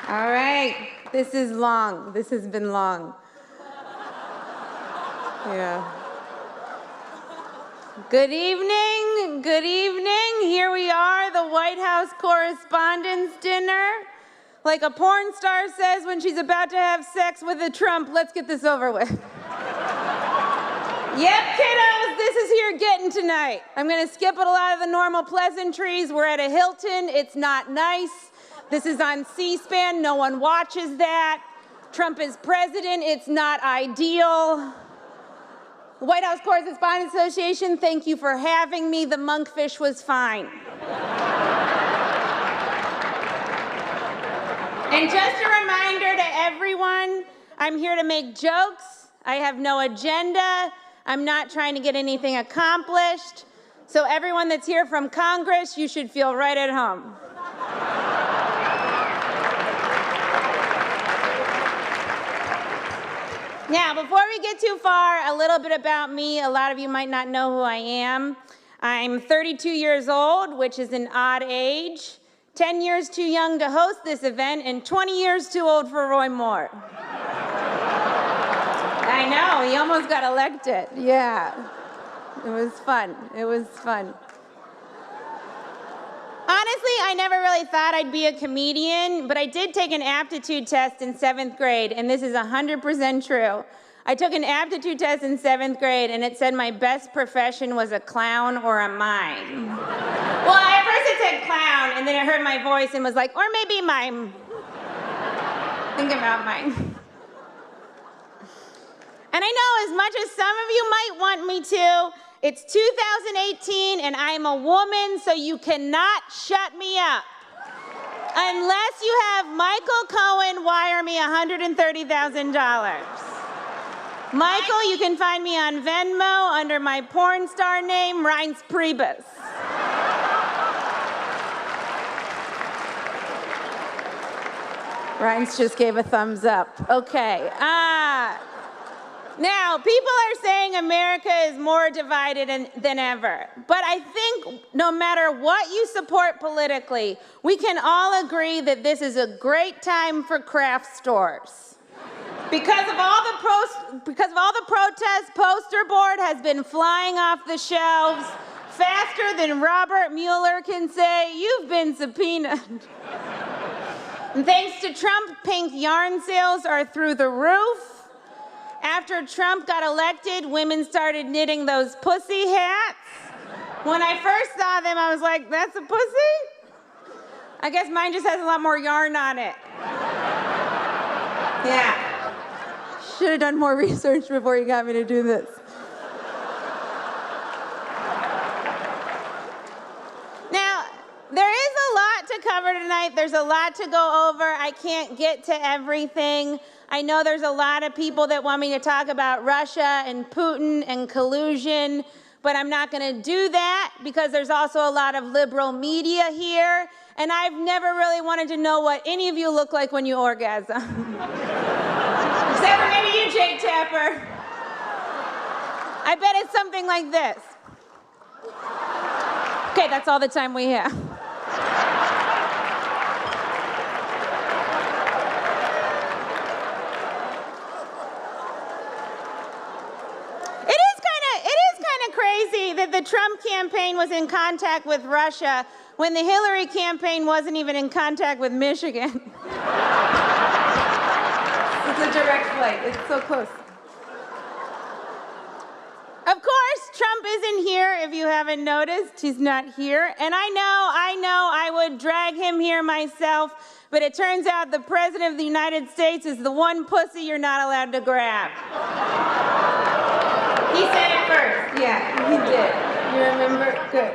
All right, this is long. This has been long. Yeah. Good evening, good evening. Here we are, the White House Correspondents' Dinner. Like a porn star says when she's about to have sex with a Trump, let's get this over with. Yep, kiddos, this is here getting tonight. I'm gonna skip a lot of the normal pleasantries. We're at a Hilton, it's not nice. This is on C-SPAN, no one watches that. Trump is president, it's not ideal. The White House Correspondents Association, thank you for having me. The monkfish was fine. And just a reminder to everyone, I'm here to make jokes. I have no agenda. I'm not trying to get anything accomplished. So everyone that's here from Congress, you should feel right at home. Now, before we get too far, a little bit about me. A lot of you might not know who I am. I'm 32 years old, which is an odd age, 10 years too young to host this event, and 20 years too old for Roy Moore. I know, he almost got elected. Yeah, it was fun. It was fun. Honestly, I never really thought I'd be a comedian, but I did take an aptitude test in 7th grade, and this is 100% true. I took an aptitude test in 7th grade, and it said my best profession was a clown or a mime. Well, at first it said clown, and then it heard my voice and was like, or maybe mime. Think about mime. And I know as much as some of you might want me to, it's 2018 and I'm a woman, so you cannot shut me up. Unless you have Michael Cohen wire me $130,000. Michael, you can find me on Venmo under my porn star name, Reince Priebus. Reince just gave a thumbs up. Okay. Now, people are saying America is more divided than ever. But I think no matter what you support politically, we can all agree that this is a great time for craft stores. Because of all the protests, poster board has been flying off the shelves faster than Robert Mueller can say, "You've been subpoenaed." And thanks to Trump, pink yarn sales are through the roof. After Trump got elected, women started knitting those pussy hats. When I first saw them, I was like, that's a pussy? I guess mine just has a lot more yarn on it. Yeah. Should have done more research before you got me to do this. Now, there is a lot to cover tonight. There's a lot to go over. I can't get to everything. I know there's a lot of people that want me to talk about Russia and Putin and collusion, but I'm not going to do that because there's also a lot of liberal media here, and I've never really wanted to know what any of you look like when you orgasm. Except for maybe you, Jake Tapper. I bet it's something like this. Okay, that's all the time we have. Crazy that the Trump campaign was in contact with Russia when the Hillary campaign wasn't even in contact with Michigan. It's a direct flight. It's so close. Of course, Trump isn't here, if you haven't noticed. He's not here. And I know I would drag him here myself, but it turns out the President of the United States is the one pussy you're not allowed to grab. He said it first. Yeah, he did. You remember? Good.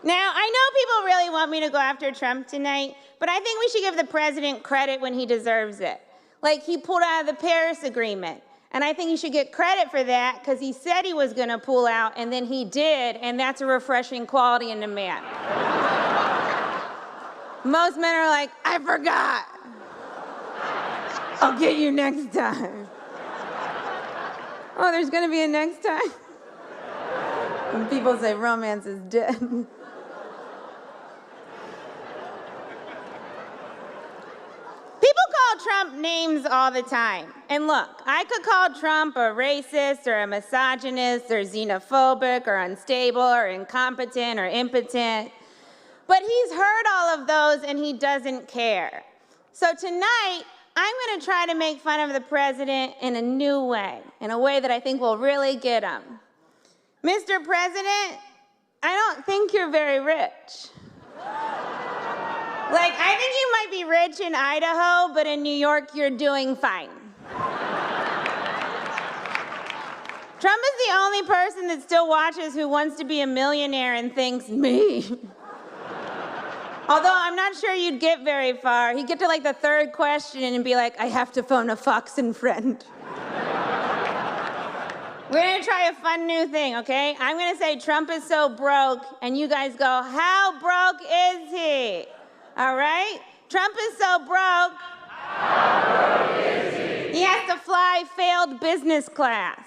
Now, I know people really want me to go after Trump tonight, but I think we should give the president credit when he deserves it. Like, he pulled out of the Paris Agreement, and I think he should get credit for that because he said he was going to pull out, and then he did, and that's a refreshing quality in a man. Most men are like, I forgot. I'll get you next time. Oh, there's gonna be a next time? When people say romance is dead. Trump names all the time. And look, I could call Trump a racist or a misogynist or xenophobic or unstable or incompetent or impotent. But he's heard all of those and he doesn't care. So tonight, I'm going to try to make fun of the president in a new way, in a way that I think will really get him. Mr. President, I don't think you're very rich. Like, I think you might be rich in Idaho, but in New York, you're doing fine. Trump is the only person that still watches Who Wants to Be a Millionaire and thinks, me. Although I'm not sure you'd get very far. He'd get to like the third question and be like, I have to phone a Fox and friend. We're gonna try a fun new thing, okay? I'm gonna say Trump is so broke, and you guys go, how broke is he? All right? Trump is so broke. How broke is he? He has to fly failed business class.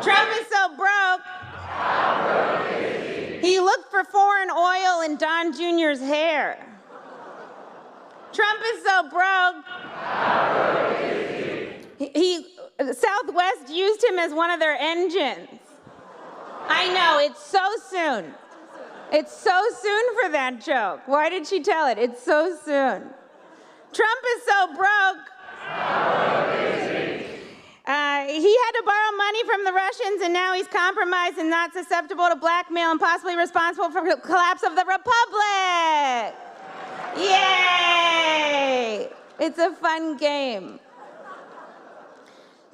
Trump is so broke. How broke is he? He looked for foreign oil in Don Jr.'s hair. Trump is so broke. How broke is he? Southwest used him as one of their engines. I know, it's so soon. It's so soon for that joke. Why did she tell it? It's so soon. Trump is so broke. He had to borrow money from the Russians, and now he's compromised and not susceptible to blackmail and possibly responsible for the collapse of the Republic. Yay! It's a fun game.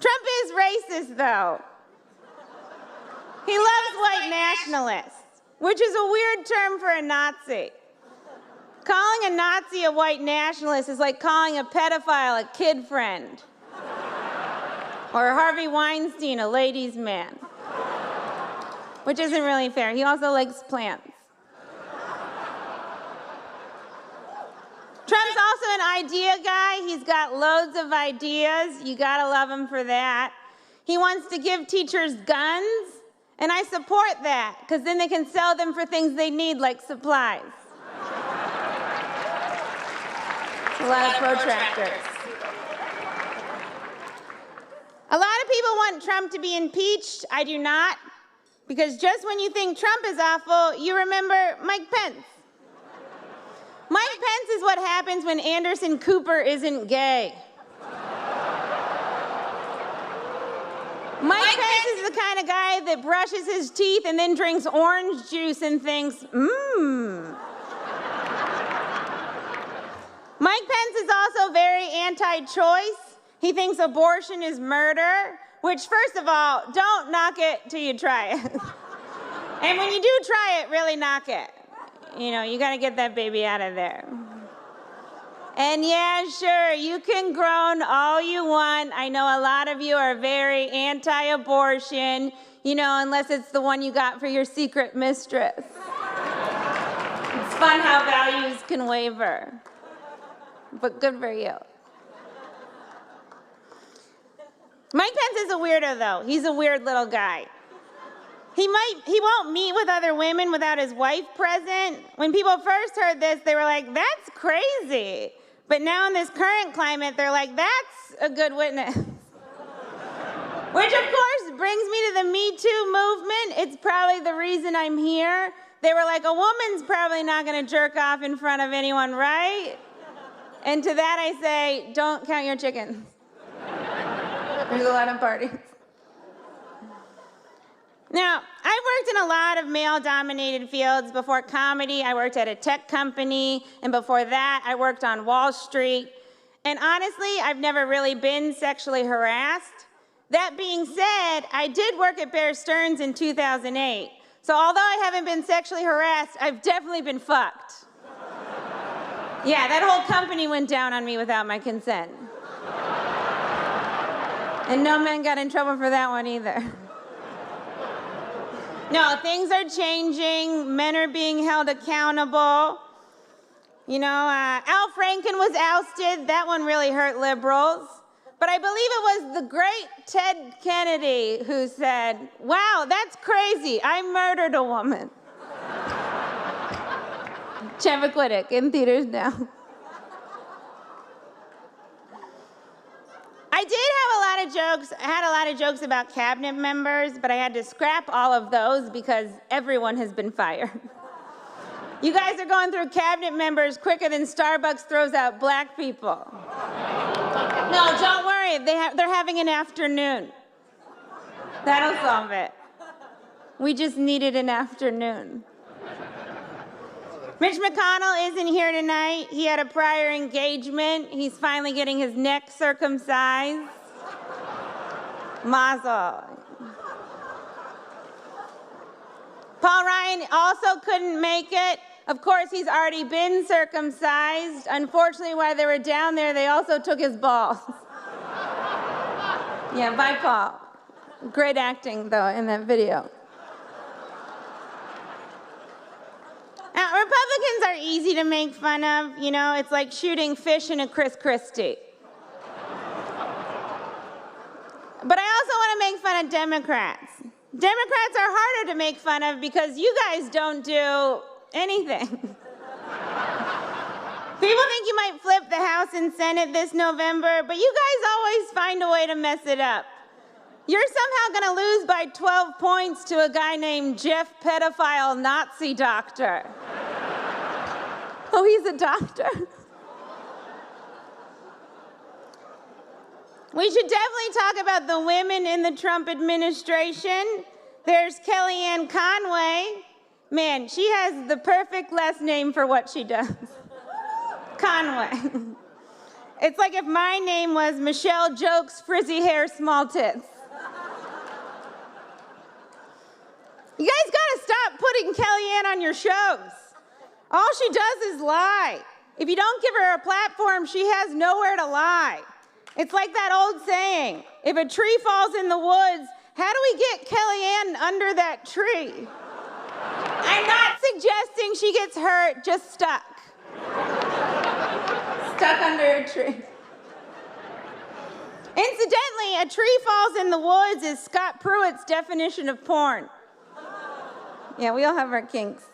Trump is racist, though. He loves white nationalists, which is a weird term for a Nazi. Calling a Nazi a white nationalist is like calling a pedophile a kid friend. Or Harvey Weinstein a ladies' man. Which isn't really fair. He also likes plants. Trump's also an idea guy. He's got loads of ideas. You gotta love him for that. He wants to give teachers guns, and I support that, because then they can sell them for things they need, like supplies. A lot of protractors. A lot of people want Trump to be impeached. I do not, because just when you think Trump is awful, you remember Mike Pence. Mike Pence is what happens when Anderson Cooper isn't gay. Mike Pence is the kind of guy that brushes his teeth and then drinks orange juice and thinks, Mike Pence is also very anti-choice. He thinks abortion is murder, which, first of all, don't knock it till you try it. And when you do try it, really knock it. You know, you gotta get that baby out of there. And yeah, sure, you can groan all you want. I know a lot of you are very anti-abortion, you know, unless it's the one you got for your secret mistress. It's fun how values can waver. But good for you. Mike Pence is a weirdo, though. He's a weird little guy. He won't meet with other women without his wife present. When people first heard this, they were like, that's crazy. But now in this current climate, they're like, that's a good witness. Which, of course, brings me to the Me Too movement. It's probably the reason I'm here. They were like, a woman's probably not going to jerk off in front of anyone, right? And to that I say, don't count your chickens. There's a lot of parties. Now, I've worked in a lot of male-dominated fields. Before comedy, I worked at a tech company, and before that, I worked on Wall Street. And honestly, I've never really been sexually harassed. That being said, I did work at Bear Stearns in 2008. So although I haven't been sexually harassed, I've definitely been fucked. Yeah, that whole company went down on me without my consent. And no men got in trouble for that one either. No, things are changing. Men are being held accountable. You know, Al Franken was ousted. That one really hurt liberals. But I believe it was the great Ted Kennedy who said, wow, that's crazy. I murdered a woman. Chappaquiddick in theaters now. jokes. I had a lot of jokes about cabinet members, but I had to scrap all of those because everyone has been fired. You guys are going through cabinet members quicker than Starbucks throws out black people. No, don't worry. They're having an afternoon. That'll solve it. We just needed an afternoon. Mitch McConnell isn't here tonight. He had a prior engagement. He's finally getting his neck circumcised. Mazel. Paul Ryan also couldn't make it. Of course, he's already been circumcised. Unfortunately, while they were down there, they also took his balls. Yeah, bye, Paul. Great acting, though, in that video. Now, Republicans are easy to make fun of. You know, it's like shooting fish in a Chris Christie. But I also want to make fun of Democrats. Democrats are harder to make fun of because you guys don't do anything. People think you might flip the House and Senate this November, but you guys always find a way to mess it up. You're somehow going to lose by 12 points to a guy named Jeff Pedophile Nazi Doctor. Oh, he's a doctor? We should definitely talk about the women in the Trump administration. There's Kellyanne Conway. Man, she has the perfect last name for what she does. Conway. It's like if my name was Michelle Jokes, frizzy hair, small tits. You guys gotta stop putting Kellyanne on your shows. All she does is lie. If you don't give her a platform, she has nowhere to lie. It's like that old saying, if a tree falls in the woods, how do we get Kellyanne under that tree? I'm not suggesting she gets hurt, just stuck. Stuck under a tree. Incidentally, a tree falls in the woods is Scott Pruitt's definition of porn. Yeah, we all have our kinks.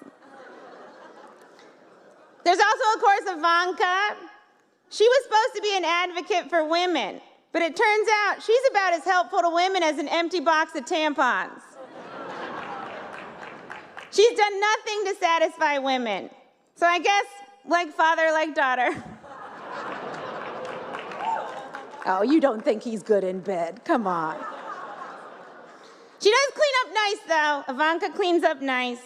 There's also, of course, Ivanka. She was supposed to be an advocate for women, but it turns out she's about as helpful to women as an empty box of tampons. She's done nothing to satisfy women. So I guess, like father, like daughter. Oh, you don't think he's good in bed. Come on. She does clean up nice, though. Ivanka cleans up nice.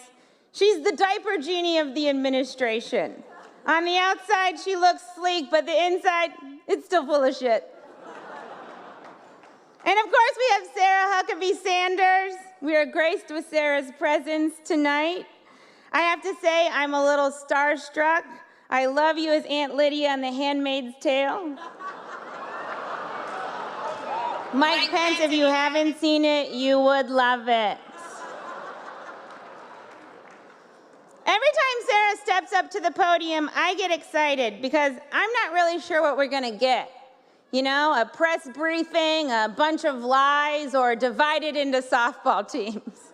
She's the diaper genie of the administration. On the outside, she looks sleek, but the inside, it's still full of shit. And of course, we have Sarah Huckabee Sanders. We are graced with Sarah's presence tonight. I have to say, I'm a little starstruck. I love you as Aunt Lydia on The Handmaid's Tale. Mike Pence, if you haven't seen it, you would love it. Every time Sarah steps up to the podium, I get excited because I'm not really sure what we're gonna get. You know, a press briefing, a bunch of lies, or divided into softball teams.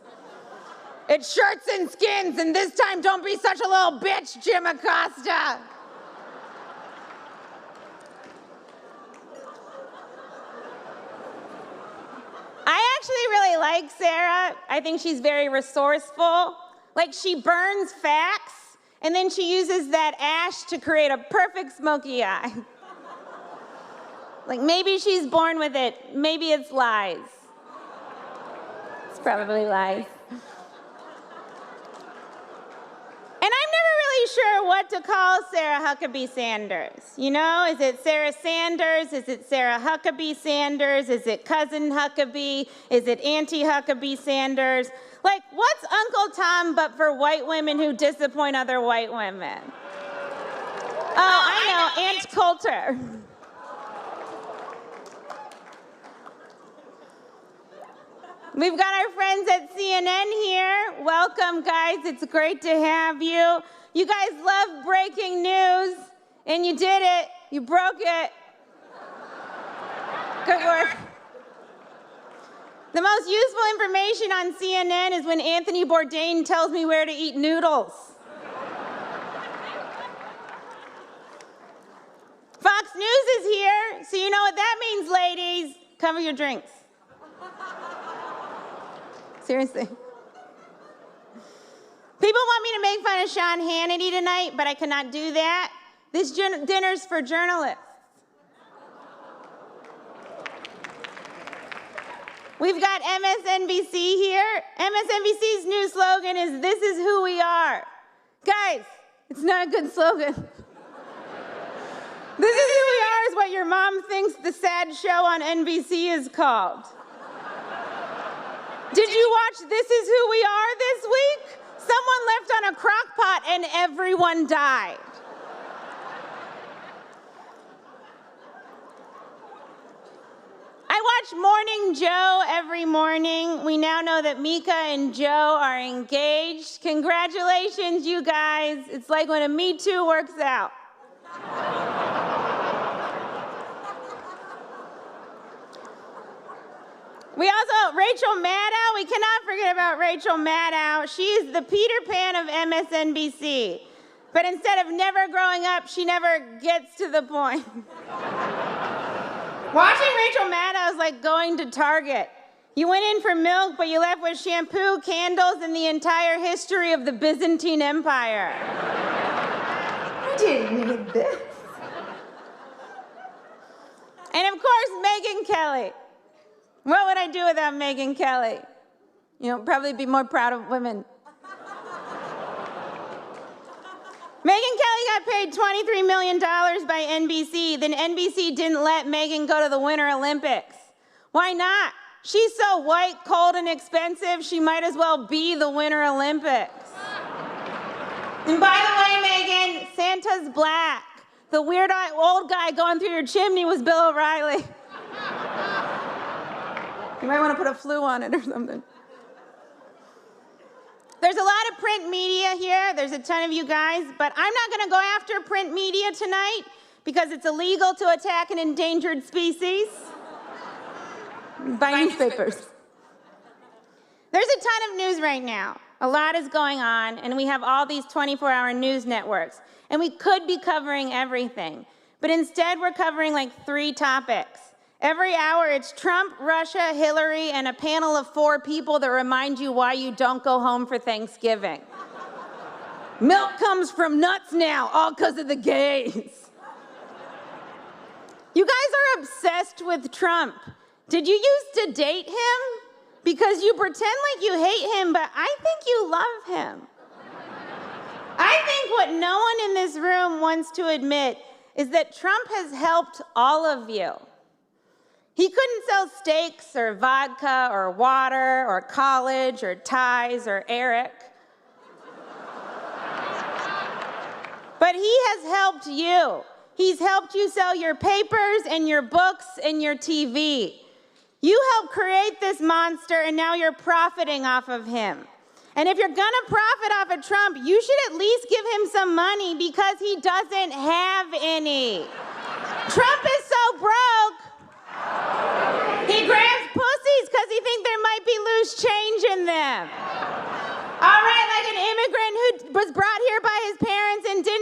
It's shirts and skins, and this time don't be such a little bitch, Jim Acosta. I actually really like Sarah. I think she's very resourceful. Like, she burns facts, and then she uses that ash to create a perfect smoky eye. Like, maybe she's born with it. Maybe it's lies. It's probably lies. And I'm never really sure what to call Sarah Huckabee Sanders. You know, is it Sarah Sanders? Is it Sarah Huckabee Sanders? Is it Cousin Huckabee? Is it Auntie Huckabee Sanders? Like, what's Uncle Tom but for white women who disappoint other white women? Oh, I know, Aunt Coulter. We've got our friends at CNN here. Welcome, guys. It's great to have you. You guys love breaking news, and you did it. You broke it. Good work. The most useful information on CNN is when Anthony Bourdain tells me where to eat noodles. Fox News is here, so you know what that means, ladies. Cover your drinks. Seriously. People want me to make fun of Sean Hannity tonight, but I cannot do that. This dinner's for journalists. We've got MSNBC here. MSNBC's new slogan is, "This is who we are." Guys, it's not a good slogan. "This is who we are" is what your mom thinks the sad show on NBC is called. Did you watch This Is Who We Are this week? Someone left on a crock pot and everyone died. I watch Morning Joe every morning. We now know that Mika and Joe are engaged. Congratulations, you guys. It's like when a Me Too works out. We also, Rachel Maddow, we cannot forget about Rachel Maddow. She's the Peter Pan of MSNBC. But instead of never growing up, she never gets to the point. Watching Rachel Maddow is like going to Target. You went in for milk, but you left with shampoo, candles, and the entire history of the Byzantine Empire. I didn't need this. And of course, Megyn Kelly. What would I do without Megyn Kelly? You know, probably be more proud of women. Megyn Kelly got paid $23 million by NBC. Then NBC didn't let Megyn go to the Winter Olympics. Why not? She's so white, cold, and expensive, she might as well be the Winter Olympics. And by the way, Megyn, Santa's black. The weird old guy going through your chimney was Bill O'Reilly. You might want to put a flu on it or something. There's a lot of print media here. There's a ton of you guys, but I'm not going to go after print media tonight because it's illegal to attack an endangered species. Buy newspapers. There's a ton of news right now. A lot is going on, and we have all these 24-hour news networks, and we could be covering everything, but instead we're covering like 3 topics. Every hour, it's Trump, Russia, Hillary, and a panel of 4 people that remind you why you don't go home for Thanksgiving. Milk comes from nuts now, all because of the gays. You guys are obsessed with Trump. Did you used to date him? Because you pretend like you hate him, but I think you love him. I think what no one in this room wants to admit is that Trump has helped all of you. He couldn't sell steaks or vodka or water or college or ties or Eric. But he has helped you. He's helped you sell your papers and your books and your TV. You helped create this monster, and now you're profiting off of him. And if you're gonna profit off of Trump, you should at least give him some money because he doesn't have any. Trump is so broke, he grabs pussies because he thinks there might be loose change in them. All right, like an immigrant who was brought here by his parents and didn't